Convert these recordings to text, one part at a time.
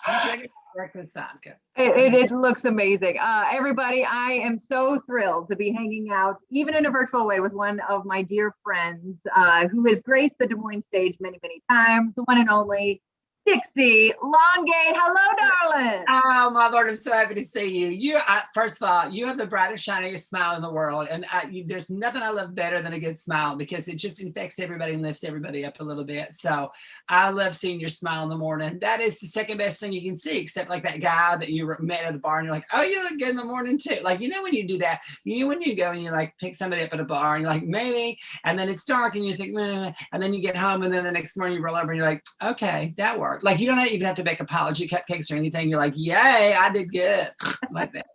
You take it breakfast vodka. It looks amazing. Everybody, I am so thrilled to be hanging out, even in a virtual way, with one of my dear friends who has graced the Des Moines stage many, many times, the one and only Dixie Longate. Hello, darling. Oh, my Lord, I'm so happy to see you. First of all, you have the brightest, shiniest smile in the world. And there's nothing I love better than a good smile because it just infects everybody and lifts everybody up a little bit. So I love seeing your smile in the morning. That is the second best thing you can see, except like that guy that you met at the bar and you're like, oh, you look good in the morning too. Like, when you do that, when you go and you like pick somebody up at a bar and you're like, maybe, and then it's dark and you think, nah, and then you get home and then the next morning you roll over and you're like, okay, that worked. Like, you don't even have to bake apology cupcakes or anything. You're like, yay, I did good. Like that.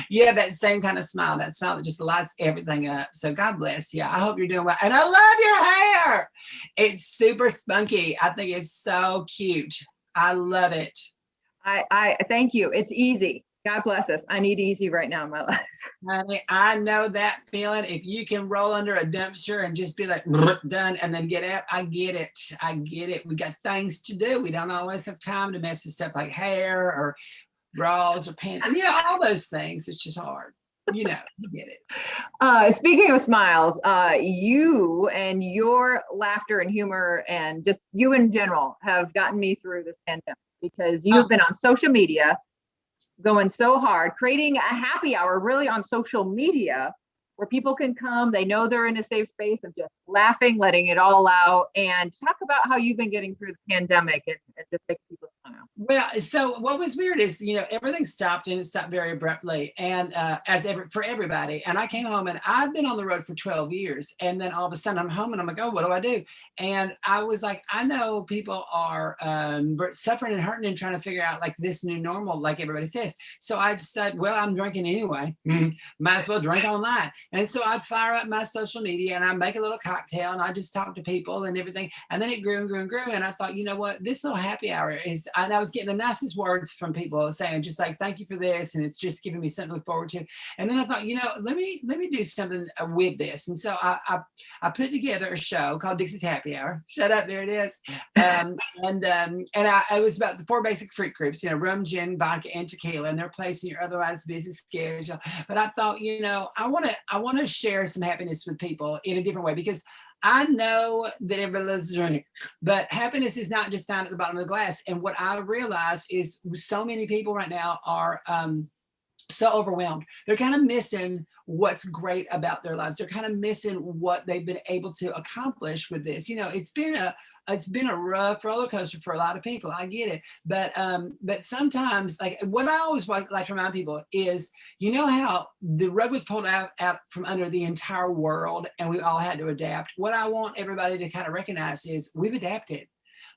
You have that same kind of smile, that smile that just lights everything up. So God bless you. I hope you're doing well. And I love your hair. It's super spunky. I think it's so cute. I love it. I thank you. It's easy. God bless us. I need easy right now in my life. Honey, I know that feeling. If you can roll under a dumpster and just be like, done, and then get out, I get it. I get it. We got things to do. We don't always have time to mess with stuff like hair or bras or pants, all those things. It's just hard. You get it. Speaking of smiles, you and your laughter and humor and just you in general have gotten me through this pandemic because you've been on social media going so hard, creating a happy hour really on social media where people can come, they know they're in a safe space of just laughing, letting it all out, and talk about how you've been getting through the pandemic and just make people smile. Well, so what was weird is, everything stopped and it stopped very abruptly and for everybody. And I came home and I've been on the road for 12 years. And then all of a sudden I'm home and I'm like, oh, what do I do? And I was like, I know people are suffering and hurting and trying to figure out like this new normal, like everybody says. So I just said, well, I'm drinking anyway. Might as well drink all night. And so I'd fire up my social media and I'd make a little cocktail and I just talk to people and everything. And then it grew and grew and grew. And I thought, you know what, this little happy hour is, and I was getting the nicest words from people saying just like, thank you for this. And it's just giving me something to look forward to. And then I thought, let me do something with this. And so I put together a show called Dixie's Happy Hour. Shut up, there it is. It was about the 4 basic fruit groups, rum, gin, vodka, and tequila, and they're placed in your otherwise busy schedule. But I thought, I want to share some happiness with people in a different way because I know that everybody loves to drink, but happiness is not just down at the bottom of the glass. And what I realize is so many people right now are so overwhelmed. They're kind of missing what's great about their lives. They're kind of missing what they've been able to accomplish with this. It's been a rough roller coaster for a lot of people. I get it. But sometimes, like what I always like to remind people is, how the rug was pulled out from under the entire world and we all had to adapt. What I want everybody to kind of recognize is we've adapted.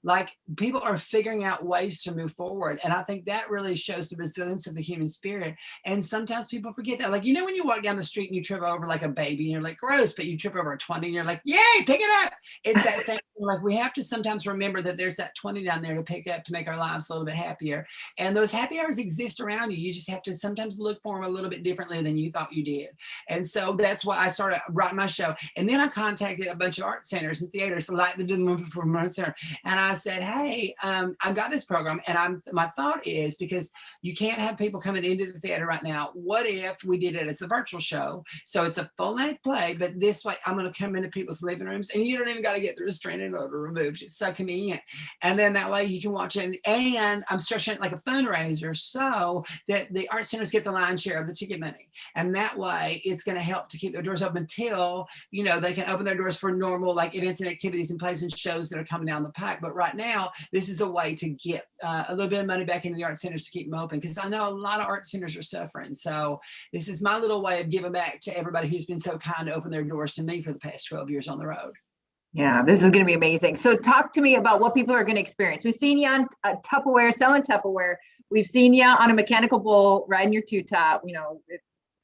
Like people are figuring out ways to move forward. And I think that really shows the resilience of the human spirit. And sometimes people forget that. Like, when you walk down the street and you trip over like a baby and you're like, gross, but you trip over a 20 and you're like, yay, pick it up. It's that same thing. Like we have to sometimes remember that there's that 20 down there to pick up to make our lives a little bit happier. And those happy hours exist around you. You just have to sometimes look for them a little bit differently than you thought you did. And so that's why I started writing my show. And then I contacted a bunch of art centers and theaters, like the Movie Performance Center. And I said, hey, I got this program. And my thought is, because you can't have people coming into the theater right now, what if we did it as a virtual show? So it's a full-length play, but this way I'm going to come into people's living rooms and you don't even got to get the restraining order removed. It's so convenient. And then that way you can watch it. And I'm structuring it like a fundraiser so that the art centers get the lion's share of the ticket money. And that way it's going to help to keep their doors open until, they can open their doors for normal like events and activities and plays and shows that are coming down the pike. But right now, this is a way to get a little bit of money back into the art centers to keep them open, because I know a lot of art centers are suffering. So this is my little way of giving back to everybody who's been so kind to open their doors to me for the past 12 years on the road. Yeah, this is going to be amazing. So talk to me about what people are going to experience. We've seen you on Tupperware, selling Tupperware. We've seen you on a mechanical bull, riding your two-top,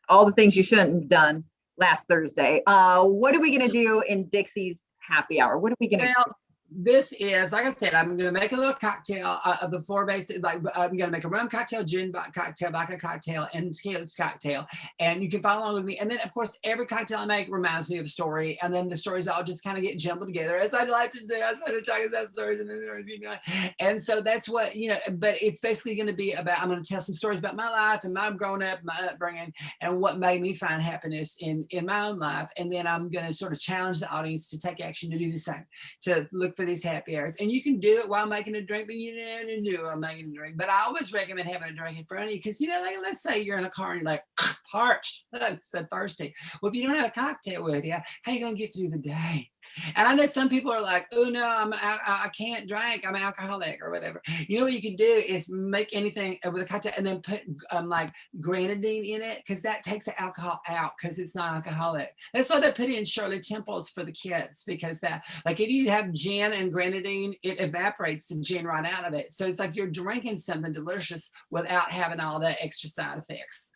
all the things you shouldn't have done last Thursday. What are we going to do in Dixie's happy hour? What are we going to do? this is, like I said, I'm going to make a little cocktail of the four basic, like I'm going to make a rum cocktail, gin cocktail, vodka cocktail, and tequila cocktail. And you can follow along with me. And then, of course, every cocktail I make reminds me of a story. And then the stories all just kind of get jumbled together, as I like to do. I started talking about stories and then stories, you know. And so that's what, you know, but it's basically going to be about, I'm going to tell some stories about my life and my growing up, my upbringing, and what made me find happiness in my own life. And then I'm going to sort of challenge the audience to take action to do the same, to look for these happy hours. And you can do it while making a drink, but you don't have to do it while making a drink. But I always recommend having a drink in front of you, because, you know, like, let's say you're in a car and you're like parched, so thirsty. Well, if you don't have a cocktail with you, how are you going to get through the day? And I know some people are like, oh no, I can't drink, I'm an alcoholic or whatever. You know what you can do is make anything with a cocktail and then put like grenadine in it, because that takes the alcohol out, because it's not alcoholic. That's why they put in Shirley Temples for the kids, because that, like, if you have gin and grenadine, it evaporates the gin right out of it. So it's like you're drinking something delicious without having all the extra side effects.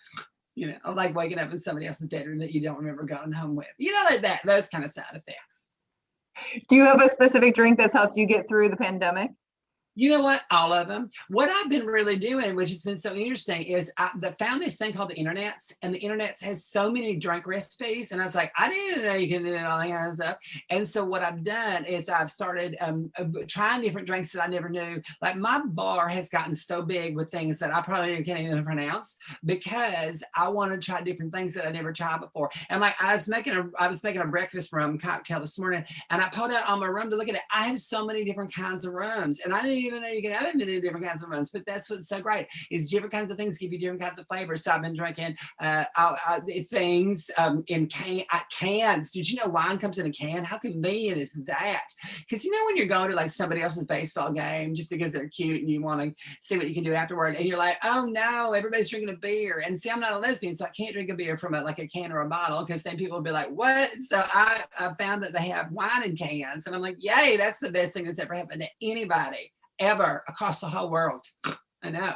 You know, like waking up in somebody else's bedroom that you don't remember going home with. You know, like that, those kind of side effects. Do you have a specific drink that's helped you get through the pandemic? You know what? All of them. What I've been really doing, which has been so interesting, is I found this thing called the internets, and the internets has so many drink recipes. And I was like, I didn't know you can do all that kind of stuff. And so what I've done is I've started trying different drinks that I never knew. Like, my bar has gotten so big with things that I probably can't even pronounce, because I want to try different things that I never tried before. And like, I was making a breakfast rum cocktail this morning, and I pulled out all my rum to look at it. I have so many different kinds of rums, and I didn't even know you can have many different kinds of rums. But that's what's so great, is different kinds of things give you different kinds of flavors. So I've been drinking things in cans. Did you know wine comes in a can? How convenient is that? Because, you know, when you're going to like somebody else's baseball game just because they're cute and you want to see what you can do afterward, and you're like, oh no, everybody's drinking a beer. And see, I'm not a lesbian, so I can't drink a beer from like a can or a bottle, because then people will be like, what? So I found that they have wine in cans, and I'm like, yay, that's the best thing that's ever happened to anybody ever across the whole world. I know.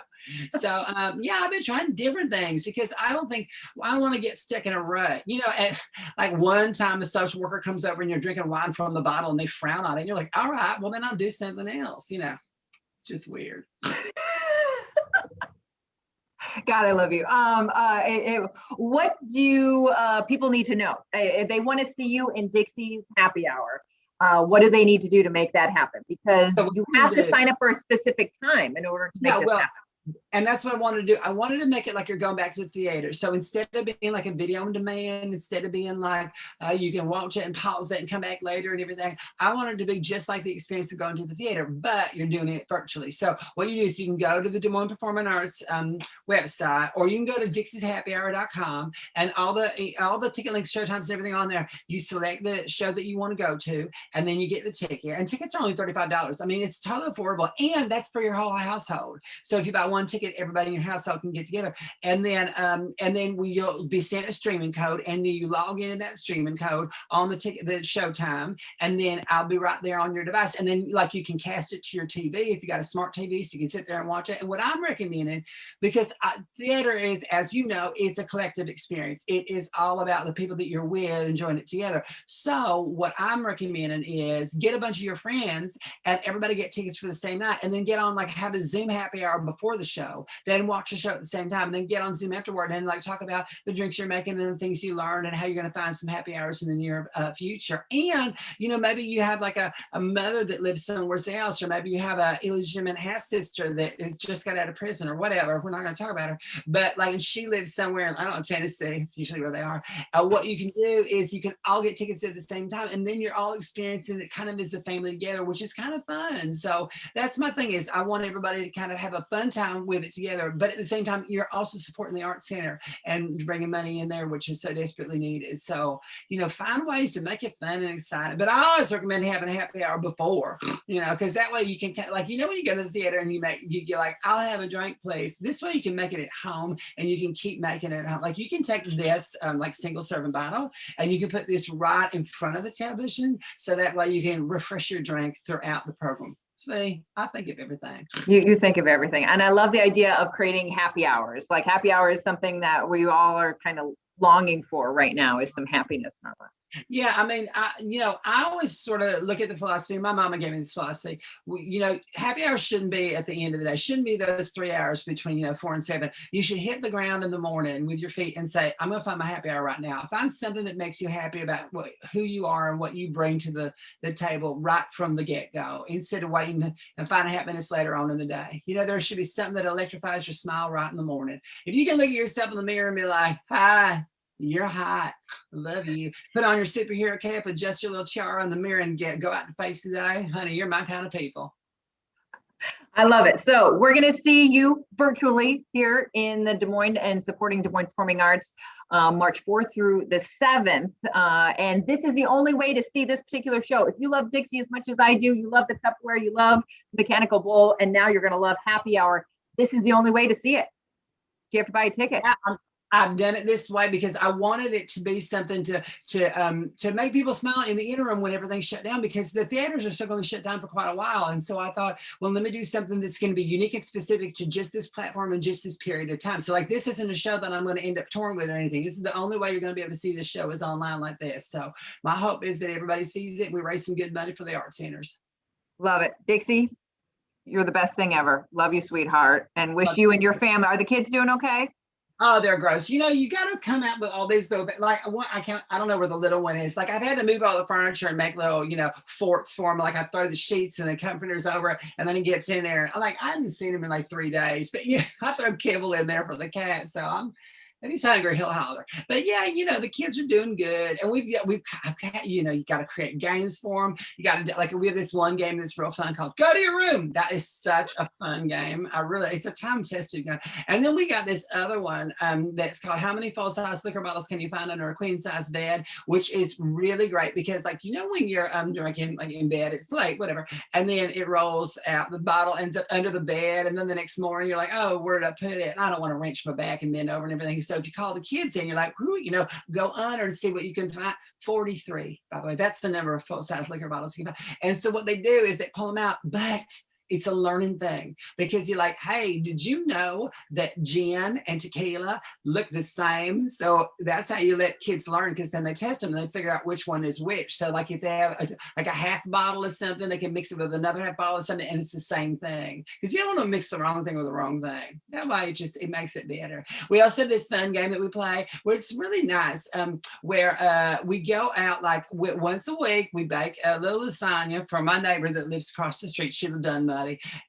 So yeah, I've been trying different things, because I don't want to get stuck in a rut. You know, like one time a social worker comes over and you're drinking wine from the bottle and they frown on it, and you're like, all right, well then I'll do something else. You know, it's just weird. God, I love you. What do people need to know? If they want to see you in Dixie's happy hour, what do they need to do to make that happen? Because you have to sign up for a specific time in order to make this happen. And that's what I wanted to do. I wanted to make it like you're going back to the theater. So instead of being like a video on demand, instead of being like you can watch it and pause it and come back later and everything, I wanted to be just like the experience of going to the theater, but you're doing it virtually. So what you do is you can go to the Des Moines Performing Arts website, or you can go to dixieshappyhour.com, and all the ticket links, show times, and everything on there. You select the show that you want to go to, and then you get the ticket. And tickets are only $35. I mean, it's totally affordable, and that's for your whole household. So if you buy one ticket, everybody in your household can get together, and then you'll be sent a streaming code, and then you log into that streaming code on the ticket, the show time, and then I'll be right there on your device, and then like you can cast it to your TV if you got a smart TV, so you can sit there and watch it. And what I'm recommending, because theater is, as you know, it's a collective experience. It is all about the people that you're with enjoying it together. So what I'm recommending is get a bunch of your friends and everybody get tickets for the same night, and then get on, like, have a Zoom happy hour before the show, then watch the show at the same time, and then get on Zoom afterward and like talk about the drinks you're making and the things you learned and how you're going to find some happy hours in the near future. And, you know, maybe you have like a mother that lives somewhere else, or maybe you have a illegitimate half sister that has just got out of prison or whatever. We're not going to talk about her, but like she lives somewhere in, I don't know, Tennessee. It's usually where they are. What you can do is you can all get tickets at the same time, and then you're all experiencing it kind of as a family together, which is kind of fun. So that's my thing, is I want everybody to kind of have a fun time with it together, but at the same time, you're also supporting the Arts Center and bringing money in there, which is so desperately needed. So, you know, find ways to make it fun and exciting. But I always recommend having a happy hour before, you know, because that way you can, like, you know, when you go to the theater and you're like, I'll have a drink, please. This way you can make it at home, and you can keep making it at home. Like, you can take this like single serving bottle, and you can put this right in front of the television, so that way you can refresh your drink throughout the program. See, I think of everything. You think of everything. And I love the idea of creating happy hours. Like, happy hour is something that we all are kind of longing for right now, is some happiness in our lives. Yeah, I mean, I always sort of look at the philosophy. My mama gave me this philosophy. Happy hour shouldn't be at the end of the day. Shouldn't be those 3 hours between 4 and 7. You should hit the ground in the morning with your feet and say, "I'm going to find my happy hour right now." Find something that makes you happy about who you are and what you bring to the table right from the get go, instead of waiting and finding happiness later on in the day. There should be something that electrifies your smile right in the morning. If you can look at yourself in the mirror and be like, "Hi, you're hot. Love you." Put on your superhero cap, adjust your little tiara in the mirror, and go out and face the day. Honey, you're my kind of people. I love it. So we're going to see you virtually here in the Des Moines and supporting Des Moines Performing Arts, March 4th through the 7th. And this is the only way to see this particular show. If you love Dixie as much as I do, you love the Tupperware, you love Mechanical Bull, and now you're going to love Happy Hour. This is the only way to see it. So you have to buy a ticket. Yeah, I've done it this way because I wanted it to be something to make people smile in the interim when everything's shut down, because the theaters are still going to be shut down for quite a while. And so I thought, well, let me do something that's going to be unique and specific to just this platform and just this period of time. So like, this isn't a show that I'm going to end up touring with or anything. This is the only way you're going to be able to see this show is online like this. So my hope is that everybody sees it. We raise some good money for the art centers. Love it. Dixie, you're the best thing ever. Love you, sweetheart, and wish you and your family. Are the kids doing okay? Oh, they're gross. You got to come out with all these though. Like I don't know where the little one is. Like I've had to move all the furniture and make little, forts for him. Like I throw the sheets and the comforters over, and then he gets in there. I haven't seen him in like 3 days, but yeah, I throw kibble in there for the cat. So if he's hungry, he'll holler. But yeah, the kids are doing good. And you got to create games for them. You got to we have this one game that's real fun called Go to Your Room. That is such a fun game. It's a time tested game. And then we got this other one that's called How Many Full-Size Liquor Bottles Can You Find Under a Queen Size Bed, which is really great because when you're drinking like in bed, it's late, whatever. And then it rolls out, the bottle ends up under the bed. And then the next morning you're like, oh, where did I put it? And I don't want to wrench my back and bend over and everything. So if you call the kids in, you're like, go under and see what you can find. 43, by the way, that's the number of full-size liquor bottles you can find. And so what they do is they pull them out, but it's a learning thing, because you're like, hey, did you know that gin and tequila look the same? So that's how you let kids learn, because then they test them and they figure out which one is which. So like if they have a half bottle of something, they can mix it with another half bottle of something, and it's the same thing, because you don't want to mix the wrong thing with the wrong thing. That way it makes it better. We also have this fun game that we play where it's really nice, where we go out like once a week. We bake a little lasagna for my neighbor that lives across the street, Sheila Dunn.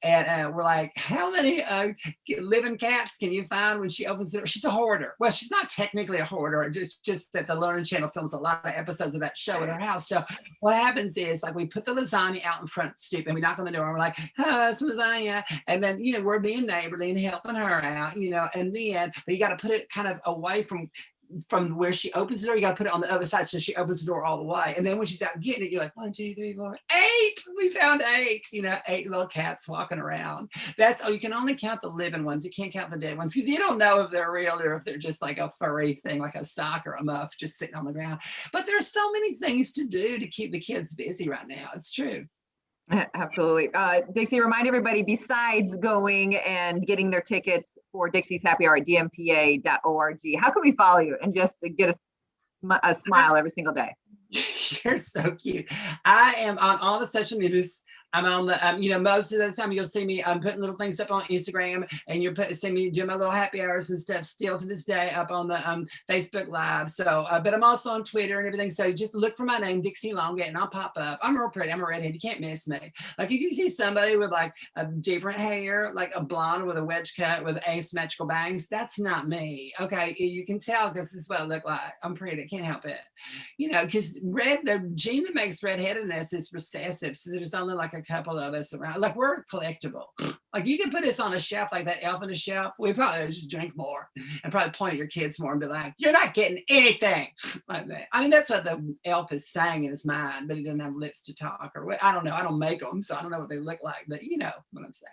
And we're like, how many living cats can you find when she opens it? She's a hoarder. Well, she's not technically a hoarder, just that the Learning Channel films a lot of episodes of that show at her house. So what happens is, like, we put the lasagna out in front, stoop, and we knock on the door, and we're like, oh, it's lasagna. And then, we're being neighborly and helping her out, and then, but you got to put it kind of away from where she opens the door. You got to put it on the other side so she opens the door all the way. And then when she's out getting it, you're like, 1, 2, 3, 4, 8. We found 8. 8 little cats walking around. You can only count the living ones. You can't count the dead ones, because you don't know if they're real or if they're just like a furry thing, like a sock or a muff just sitting on the ground. But there's so many things to do to keep the kids busy right now. It's true. Absolutely. Dixie, remind everybody, besides going and getting their tickets for Dixie's Happy Hour at dmpa.org, how can we follow you and just get a smile every single day? You're so cute. I am on all the social medias. I'm on the, most of the time you'll see me, I'm putting little things up on Instagram, and you're seeing me doing my little happy hours and stuff still to this day up on the Facebook Live. So, but I'm also on Twitter and everything. So just look for my name, Dixie Longate, and I'll pop up. I'm real pretty. I'm a redhead. You can't miss me. Like if you see somebody with like a different hair, like a blonde with a wedge cut with asymmetrical bangs, that's not me. Okay. You can tell because this is what I look like. I'm pretty. I can't help it. Because the gene that makes redheadedness is recessive. So there's only like a couple of us around. Like we're collectible. Like you can put us on a shelf like that elf on a shelf. We probably just drink more and probably point at your kids more and be like, you're not getting anything like that. I mean, that's what the elf is saying in his mind, but he doesn't have lips to talk or what. I don't know. I don't make them, so I don't know what they look like, but you know what I'm saying.